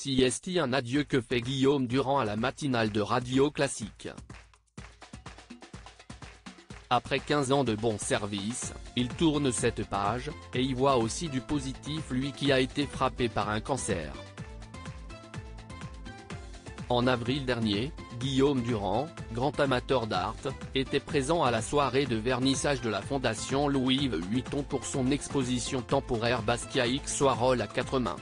CIST, un adieu que fait Guillaume Durand à la matinale de Radio Classique. Après 15 ans de bon service, il tourne cette page, et y voit aussi du positif, lui qui a été frappé par un cancer. En avril dernier, Guillaume Durand, grand amateur d'art, était présent à la soirée de vernissage de la Fondation Louis Vuitton pour son exposition temporaire Basquiat X Warhol à 4 mains.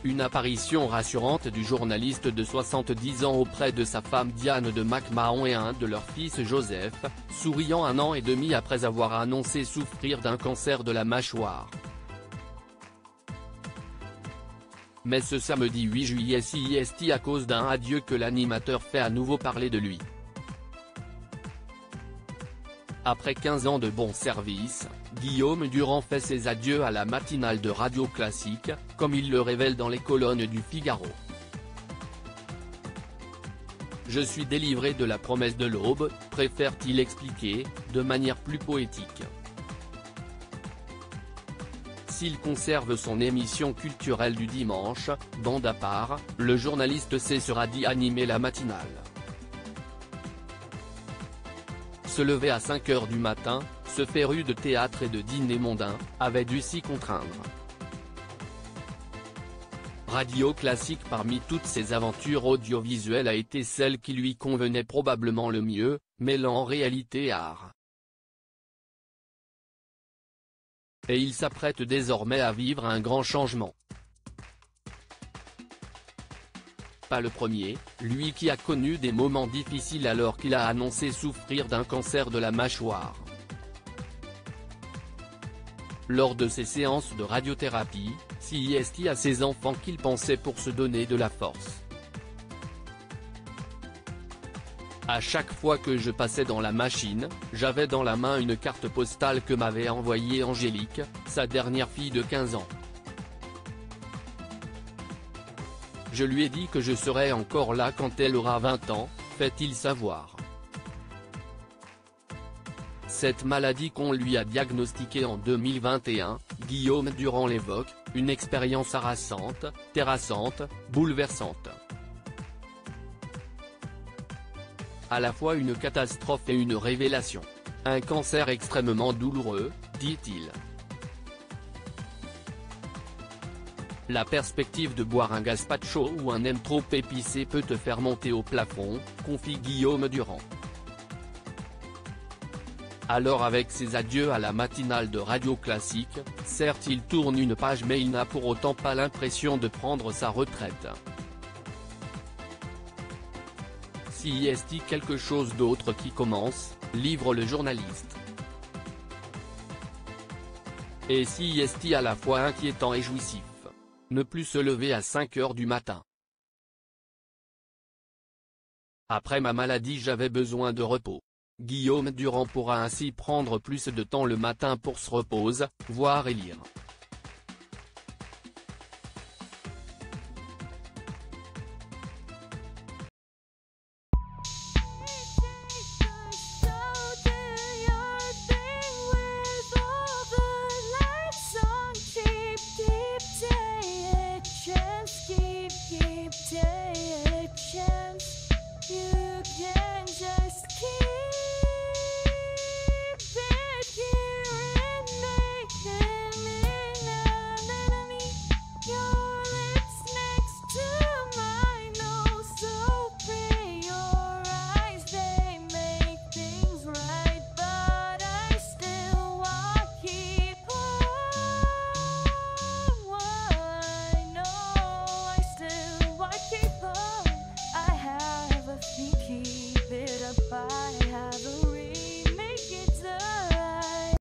Une apparition rassurante du journaliste de 70 ans auprès de sa femme Diane de McMahon et un de leurs fils Joseph, souriant 1 an et demi après avoir annoncé souffrir d'un cancer de la mâchoire. Mais ce samedi 8 juillet CIST à cause d'un adieu que l'animateur fait à nouveau parler de lui. Après 15 ans de bon service, Guillaume Durand fait ses adieux à la matinale de Radio Classique, comme il le révèle dans les colonnes du Figaro. Je suis délivré de la promesse de l'aube, préfère-t-il expliquer, de manière plus poétique. S'il conserve son émission culturelle du dimanche, bande à part, le journaliste cessera d'y animer la matinale. Se lever à 5 h du matin, ce féru de théâtre et de dîner mondain, avait dû s'y contraindre. Radio Classique parmi toutes ses aventures audiovisuelles a été celle qui lui convenait probablement le mieux, mêlant réalité et art. Et il s'apprête désormais à vivre un grand changement. Pas le premier, lui qui a connu des moments difficiles alors qu'il a annoncé souffrir d'un cancer de la mâchoire. Lors de ses séances de radiothérapie, CIST à ses enfants qu'il pensait pour se donner de la force. À chaque fois que je passais dans la machine, j'avais dans la main une carte postale que m'avait envoyée Angélique, sa dernière fille de 15 ans. Je lui ai dit que je serais encore là quand elle aura 20 ans, fait-il savoir. Cette maladie qu'on lui a diagnostiquée en 2021, Guillaume Durand l'évoque, une expérience harassante, terrassante, bouleversante. À la fois une catastrophe et une révélation. Un cancer extrêmement douloureux, dit-il. La perspective de boire un gazpacho ou un nem trop épicé peut te faire monter au plafond, confie Guillaume Durand. Alors avec ses adieux à la matinale de Radio Classique, certes il tourne une page mais il n'a pour autant pas l'impression de prendre sa retraite. CIST quelque chose d'autre qui commence, livre le journaliste. Et CIST à la fois inquiétant et jouissif. Ne plus se lever à 5 h du matin. Après ma maladie j'avais besoin de repos. Guillaume Durand pourra ainsi prendre plus de temps le matin pour se reposer, voir et lire.